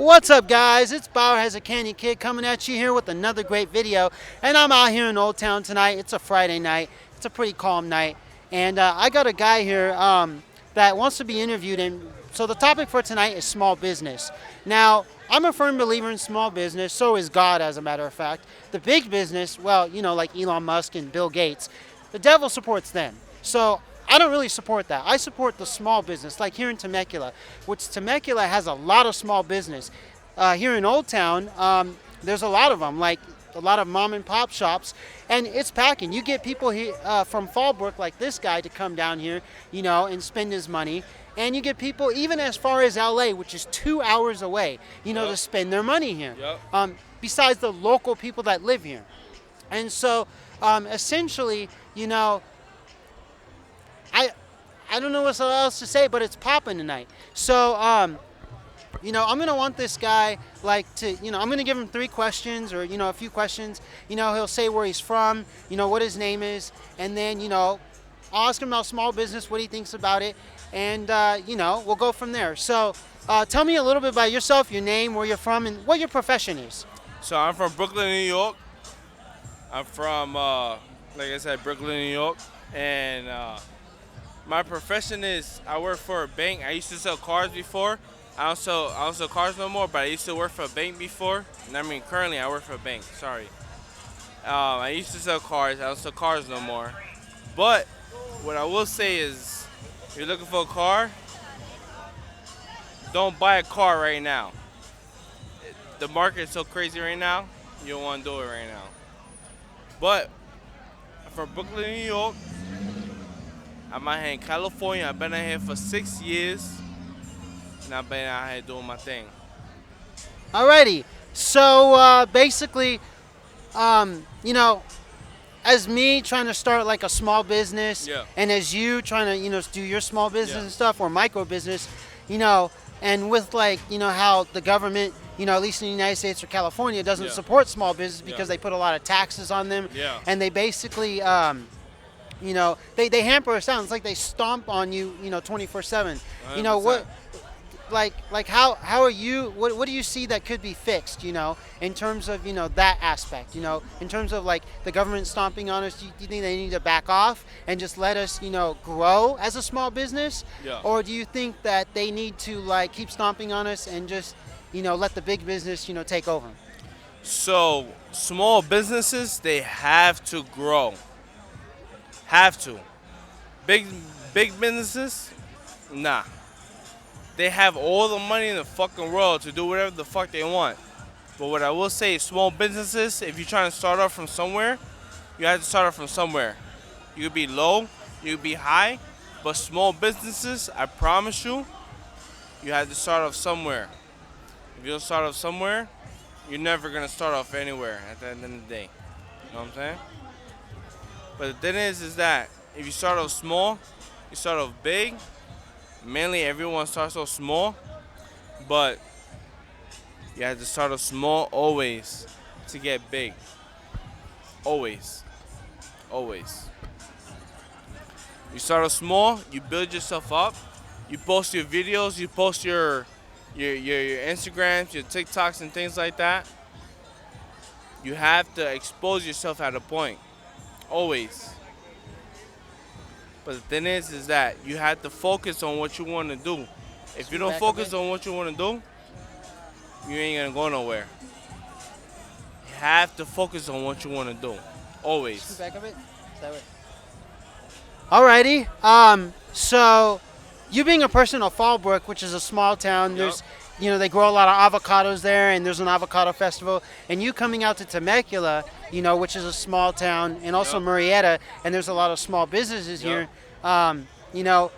What's up, guys? It's Bauer Has a Candy Kid coming at you here with another great video. And I'm out here in Old Town tonight. It's a Friday night. It's a pretty calm night. And I got a guy here that wants to be interviewed. And so the topic for tonight is small business. Now, I'm a firm believer in small business. So is God, as a matter of fact. The big business, well, you know, like Elon Musk and Bill Gates, the devil supports them. So I don't really support that. I support the small business, like here in Temecula, which Temecula has a lot of small business. Here in Old Town, there's a lot of them, like a lot of mom and pop shops, and it's packing. You get people here from Fallbrook, like this guy, to come down here, you know, and spend his money. And you get people even as far as LA, which is 2 hours away, you know, to spend their money here. Besides the local people that live here. And so, essentially, you know, I don't know what else to say, but it's popping tonight. So, you know, I'm going to want this guy, like, to, you know, I'm going to give him 3 questions or, you know, a few questions. You know, he'll say where he's from, you know, what his name is, and then, you know, I'll ask him about small business, what he thinks about it, and, you know, we'll go from there. So, tell me a little bit about yourself, your name, where you're from, and what your profession is. So I'm from Brooklyn, New York. I'm from, like I said, Brooklyn, New York, and my profession is I work for a bank. I used to sell cars before. I don't sell cars no more, but I used to work for a bank before. And I mean, currently I work for a bank. Sorry. I used to sell cars. I don't sell cars no more. But what I will say is, if you're looking for a car, don't buy a car right now. The market is so crazy right now. You don't want to do it right now. But from Brooklyn, New York, I'm out here in California. I've been out here for 6 years, and I've been out here doing my thing. Alrighty. So basically, you know, as me trying to start like a small business, and as you trying to, you know, do your small business and stuff or micro business, you know, and with like, you know, how the government, you know, at least in the United States or California, doesn't support small business because they put a lot of taxes on them, and they basically you know, they hamper us out. It's like they stomp on you, you know, 24/7. You know what? Like how are you? What do you see that could be fixed? You know, in terms of, you know, that aspect. You know, in terms of like the government stomping on us. Do you think they need to back off and just let us, you know, grow as a small business? Or do you think that they need to like keep stomping on us and just, you know, let the big business, you know, take over? So small businesses, they have to grow. Have to. Big businesses, nah. They have all the money in the fucking world to do whatever the fuck they want. But what I will say is small businesses, if you're trying to start off from somewhere, you have to start off from somewhere. You could be low, you could be high, but small businesses, I promise you, you have to start off somewhere. If you don't start off somewhere, you're never gonna start off anywhere at the end of the day. You know what I'm saying? But the thing is that if you start off small, you start off big. Mainly everyone starts off small, but you have to start off small always to get big. Always. Always. You start off small, you build yourself up, you post your videos, you post your Instagrams, your TikToks and things like that. You have to expose yourself at a point. Always. But the thing is that you have to focus on what you want to do. If you don't focus on what you want to do, you ain't gonna go nowhere. You have to focus on what you want to do. Always. Back a bit. Is that right? Alrighty. So you being a person of Fallbrook, which is a small town, there's, you know, they grow a lot of avocados there, and there's an avocado festival. And you coming out to Temecula, you know, which is a small town, and also Murrieta, and there's a lot of small businesses here. You know,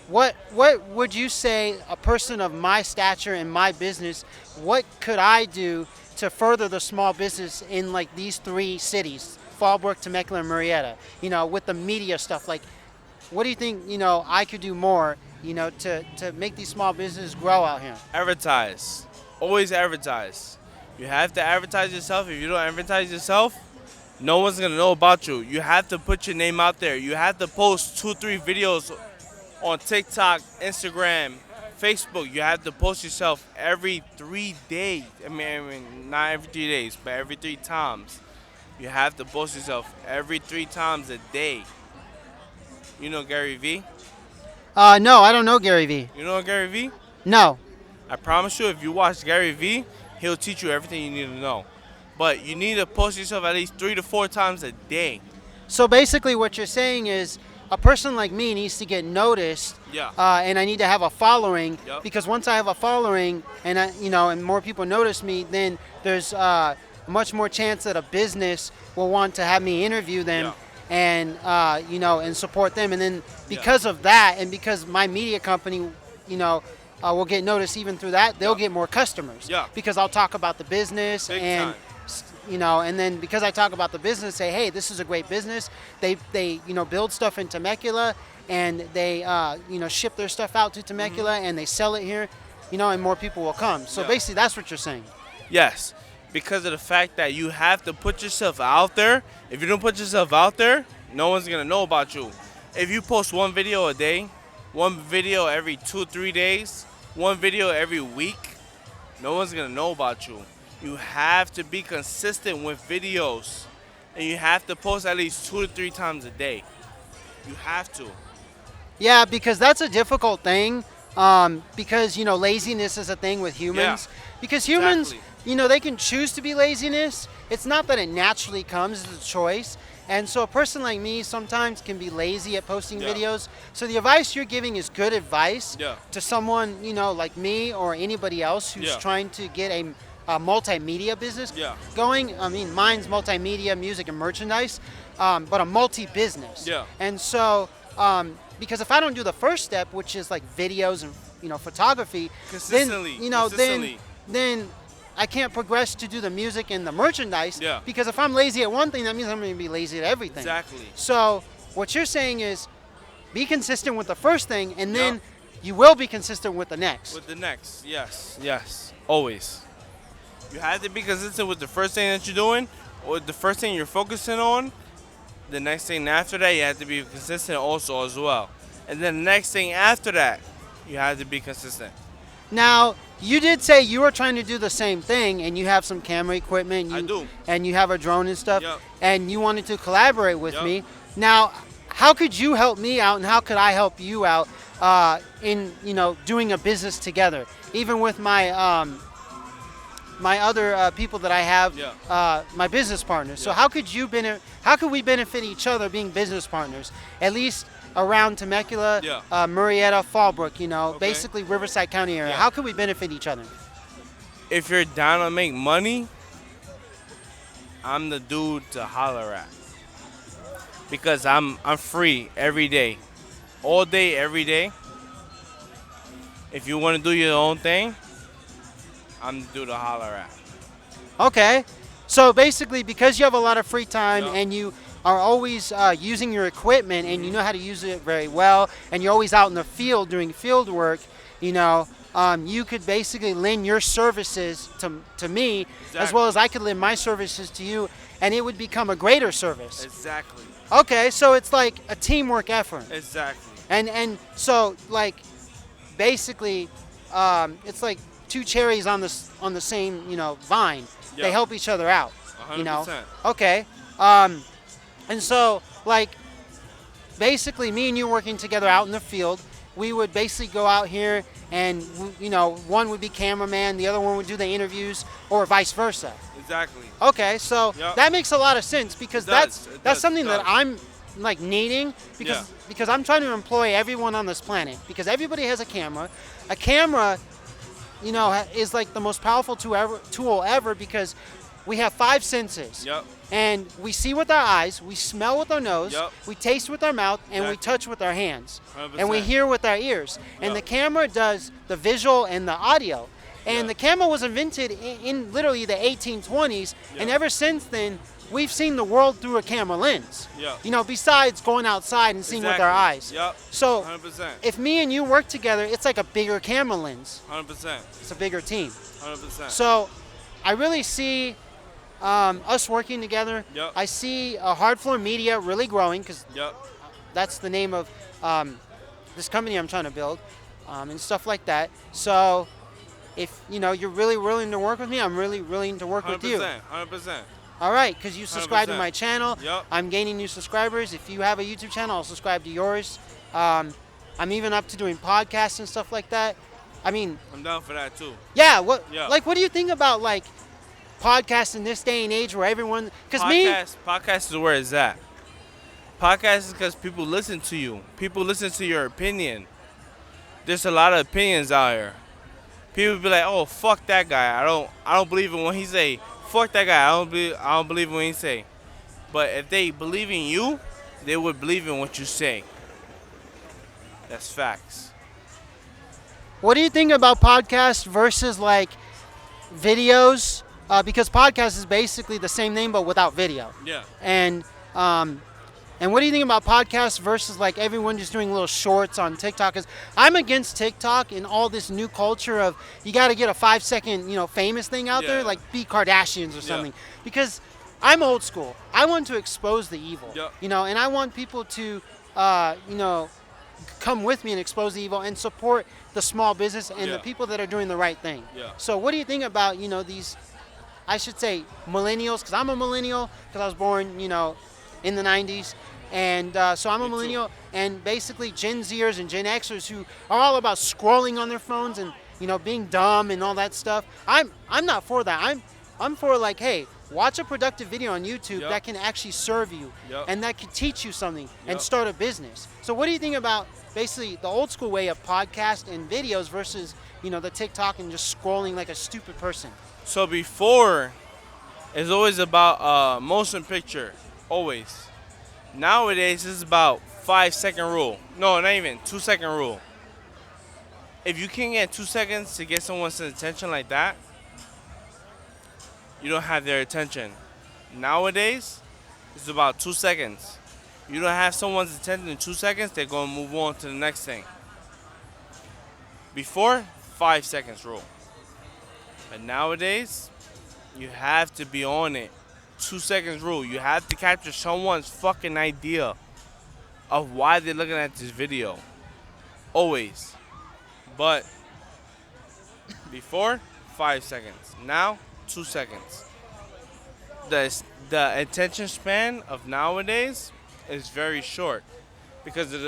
what would you say a person of my stature in my business, what could I do to further the small business in like these 3 cities, Fallbrook, Temecula, and Murrieta? You know, with the media stuff, like, what do you think, you know, I could do more, you know, to make these small businesses grow out here? Advertise. Always advertise. You have to advertise yourself. If you don't advertise yourself, no one's going to know about you. You have to put your name out there. You have to post 2-3 videos on TikTok, Instagram, Facebook, you have to post yourself every 3 days. I mean, not every 3 days, but every 3 times. You have to post yourself every 3 times a day. You know Gary V? No, I don't know Gary Vee. You know Gary V? No. I promise you, if you watch Gary V, he'll teach you everything you need to know. But you need to post yourself at least 3 to 4 times a day. So basically, what you're saying is a person like me needs to get noticed, Yeah. and I need to have a following. Yep. Because once I have a following, and and more people notice me, then there's much more chance that a business will want to have me interview them, Yeah. and and support them. And then because of that, and because my media company, will get noticed even through that, they'll Yeah. get more customers. Yeah. Because I'll talk about the business Big and. time. And then because I talk about the business, say, hey, this is a great business. They build stuff in Temecula, and they ship their stuff out to Temecula, and they sell it here, and more people will come. So Yeah. basically, that's what you're saying. Yes, because of the fact that you have to put yourself out there. If you don't put yourself out there, no one's gonna know about you. If you post one video a day, one video every 2 3 days, one video every week, no one's gonna know about you. You have to be consistent with videos, and you have to post at least 2 to 3 times a day. You have to. Yeah, because that's a difficult thing. Because laziness is a thing with humans. Because humans, Exactly. they can choose to be laziness. It's not that it naturally comes as a choice. And so a person like me sometimes can be lazy at posting Yeah. videos. So the advice you're giving is good advice Yeah. to someone like me or anybody else who's Yeah. trying to get a multimedia business Yeah. going. I mean, mine's multimedia, music, and merchandise, but a multi-business. Yeah. And so, because if I don't do the first step, which is like videos and photography, Consistently. then Consistently. then I can't progress to do the music and the merchandise. Yeah. Because if I'm lazy at one thing, that means I'm going to be lazy at everything. Exactly. So what you're saying is, be consistent with the first thing, and then Yep. you will be consistent with the next. With the next, yes, yes, always. You have to be consistent with the first thing that you're doing, or the first thing you're focusing on. The next thing after that, you have to be consistent also as well. And then the next thing after that, you have to be consistent. Now, you did say you were trying to do the same thing, and you have some camera equipment. I do. And you have a drone and stuff. Yep. And you wanted to collaborate with Yep. me. Now, how could you help me out, and how could I help you out in doing a business together? Even with my my other people that I have, Yeah. my business partners. So Yeah. how could we benefit each other being business partners? At least around Temecula, Yeah. Murrieta, Fallbrook, Okay. basically Riverside County area. Yeah. How could we benefit each other? If you're down to make money, I'm the dude to holler at. Because I'm free every day. All day, every day. If you want to do your own thing, I'm the dude to holler at. Okay. So basically, because you have a lot of free time Yeah. and you are always using your equipment and you know how to use it very well, and you're always out in the field doing field work, you could basically lend your services to me, as well Exactly. as I could lend my services to you, and it would become a greater service. Exactly. Okay, so it's like a teamwork effort. Exactly. And so like basically it's like two cherries on the same vine. Yeah. They help each other out. 100%. Okay. And so like basically me and you working together out in the field, we would basically go out here and one would be cameraman, the other one would do the interviews, or vice versa. Exactly. Okay, so Yep. that makes a lot of sense because It does, that's it that's does, something it that does. I'm like needing because I'm trying to employ everyone on this planet because everybody has a camera. A camera, is like the most powerful tool ever because we have 5 senses. Yep. And we see with our eyes, we smell with our nose, Yep. we taste with our mouth, and we Exactly. touch with our hands. 100%. And we hear with our ears. And Yep. the camera does the visual and the audio. And Yeah. the camera was invented in literally the 1820s. And Yeah. ever since then, we've seen the world through a camera lens. Yeah. Besides going outside and seeing with our eyes. Yep. So 100%. if me and you work together, it's like a bigger camera lens. 100%. It's a bigger team. 100%. So I really see us working together. Yep. I see Hard Floor Media really growing because Yep. that's the name of this company I'm trying to build. and stuff like that. So if you're really willing to work with me, I'm really willing to work with you. 100%. All right, because you subscribe to 100%. my channel. Yep. I'm gaining new subscribers. If you have a YouTube channel, I'll subscribe to yours. Um, I'm even up to doing podcasts and stuff like that. I mean, I'm down for that too. yeah. Yeah. What do you think about like podcasts in this day and age where everyone? Because Podcast is where it's at. Podcast is because people listen to you. People listen to your opinion. There's a lot of opinions out here. People be like, "Oh, fuck that guy. I don't believe in what he say. Fuck that guy. I don't believe in what he say." But if they believe in you, they would believe in what you say. That's facts. what do you think about podcasts versus like videos? Because podcast is basically the same name but without video. Yeah. And um, and what do you think about podcasts versus like everyone just doing little shorts on TikTok? Because I'm against TikTok and all this new culture of you got to get a 5 second famous thing out there, Yeah. like be Kardashians or something. Because I'm old school. I want to expose the evil. Yep. And I want people to come with me and expose the evil and support the small business and the Yeah. people that are doing the right thing. Yeah. So what do you think about these? I should say millennials, because I'm a millennial, because I was born, in the 90s. And so I'm a Me too. millennial, and basically Gen Zers and Gen Xers who are all about scrolling on their phones and, being dumb and all that stuff. I'm not for that. I'm for like, hey, watch a productive video on YouTube Yep. that can actually serve you Yep. and that can teach you something and Yep. start a business. So what do you think about basically the old school way of podcast and videos versus, the TikTok and just scrolling like a stupid person? So before, it's always about motion picture, always. Nowadays, it's about 5 second rule. No, not even 2 second rule. If you can get 2 seconds to get someone's attention like that, you don't have their attention. Nowadays, it's about 2 seconds. You don't have someone's attention in 2 seconds, they're gonna move on to the next thing. Before, 5 seconds rule. But nowadays, you have to be on it. 2 seconds rule. You have to capture someone's fucking idea of why they're looking at this video. Always. But before, 5 seconds. Now, 2 seconds. The attention span of nowadays is very short because of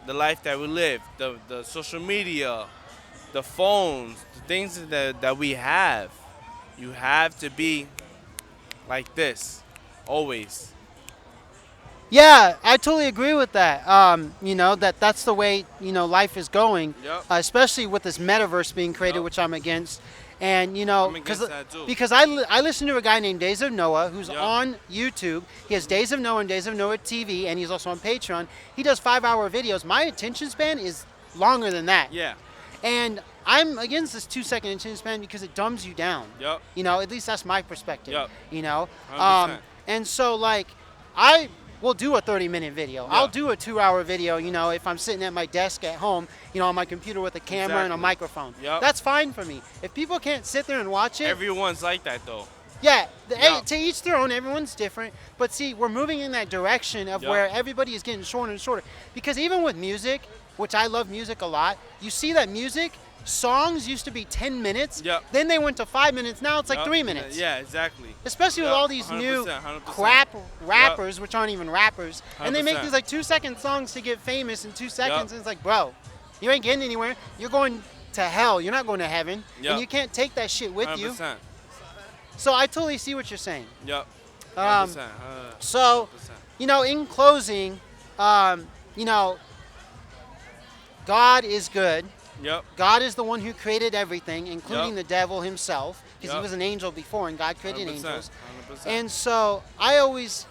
the life that we live, the social media, the phones, the things that we have. You have to be like this, always. Yeah, I totally agree with that. That's the way life is going, Yep. especially with this metaverse being created, Yep. which I'm against. And I'm against that too. because I listen to a guy named Days of Noah who's Yep. on YouTube. He has Days of Noah and Days of Noah TV, and he's also on Patreon. He does 5-hour videos. My attention span is longer than that. Yeah. And I'm against this 2 second attention span because it dumbs you down. Yep. At least that's my perspective. Yep. 100%. And so like I will do a 30-minute video. Yeah. I'll do a 2-hour video, if I'm sitting at my desk at home, on my computer with a camera and a Exactly. microphone. Yep. That's fine for me. If people can't sit there and watch it, Everyone's like that though. yeah, Yep. to each their own. Everyone's different. But see, we're moving in that direction of Yep. where everybody is getting shorter and shorter. Because even with music, which I love music a lot, you see that songs used to be 10 minutes. Yep. Then they went to 5 minutes. Now it's like Yep. 3 minutes. Yeah, exactly. Especially with Yep. all these new 100%. crap rappers, which aren't even rappers. And they make 100%. these like 2-second songs to get famous in 2 seconds. Yep. And it's like, bro, you ain't getting anywhere. You're going to hell. You're not going to heaven. Yep. And you can't take that shit with 100%. you. So I totally see what you're saying. Yep. Um, 100%. So, 100%. in closing, God is good. Yep. God is the one who created everything, including Yep. the devil himself, because he Yep. was an angel before, and God created 100%. angels. 100%. And so I always,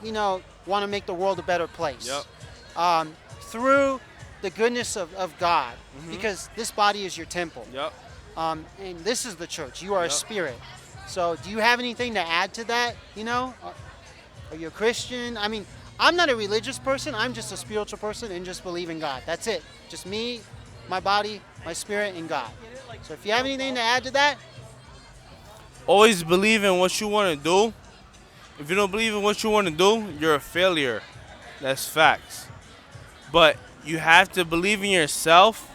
want to make the world a better place. Yep. Through the goodness of God, Mhm. because this body is your temple. Yep. And this is the church. You are a Yep. spirit. So do you have anything to add to that? Are you a Christian? I mean, I'm not a religious person. I'm just a spiritual person and just believe in God. That's it. Just me, my body, my spirit, and God. So if you have anything to add to that, Always believe in what you want to do. If you don't believe in what you want to do, you're a failure. That's facts. But you have to believe in yourself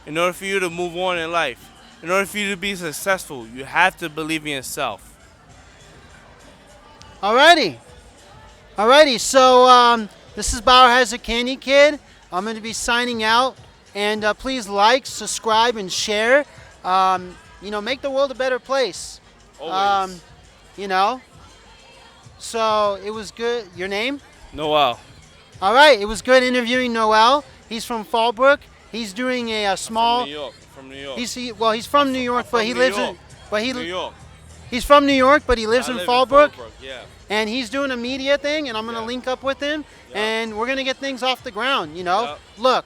In order for you to move on in life, in order for you to be successful, you have to believe in yourself. Alrighty. Alrighty. So this is Biohazard Candy Kid. I'm going to be signing out. And please like, subscribe, and share. Make the world a better place. Always. You know. So it was good. Your name? Noel. All right. It was good interviewing Noel. He's from Fallbrook. He's doing a small. From New York. From New York. He's from New York, but he New lives York. New in. York. He's from New York, but he lives I in live Fallbrook. Yeah. And he's doing a media thing, and I'm gonna Yeah. link up with him, Yeah. and we're gonna get things off the ground. Yeah. Look,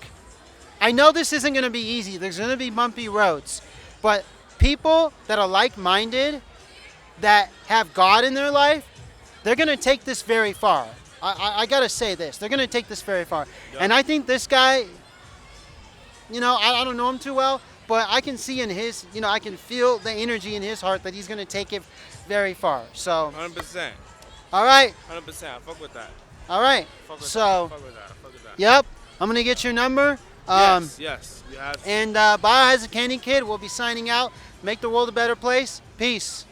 I know this isn't gonna be easy. There's gonna be bumpy roads, but people that are like-minded, that have God in their life, they're gonna take this very far. I gotta say this. They're gonna take this very far, Yeah. and I think this guy. I don't know him too well, but I can see in his. I can feel the energy in his heart that he's gonna take it very far. So. 100%. All right. 100%. I fuck with that. All right. Fuck with So, that. Fuck with that. Fuck with that. yep. I'm gonna get your number. Yes. You have to. And Biohazard Candy Kid will be signing out. Make the world a better place. Peace.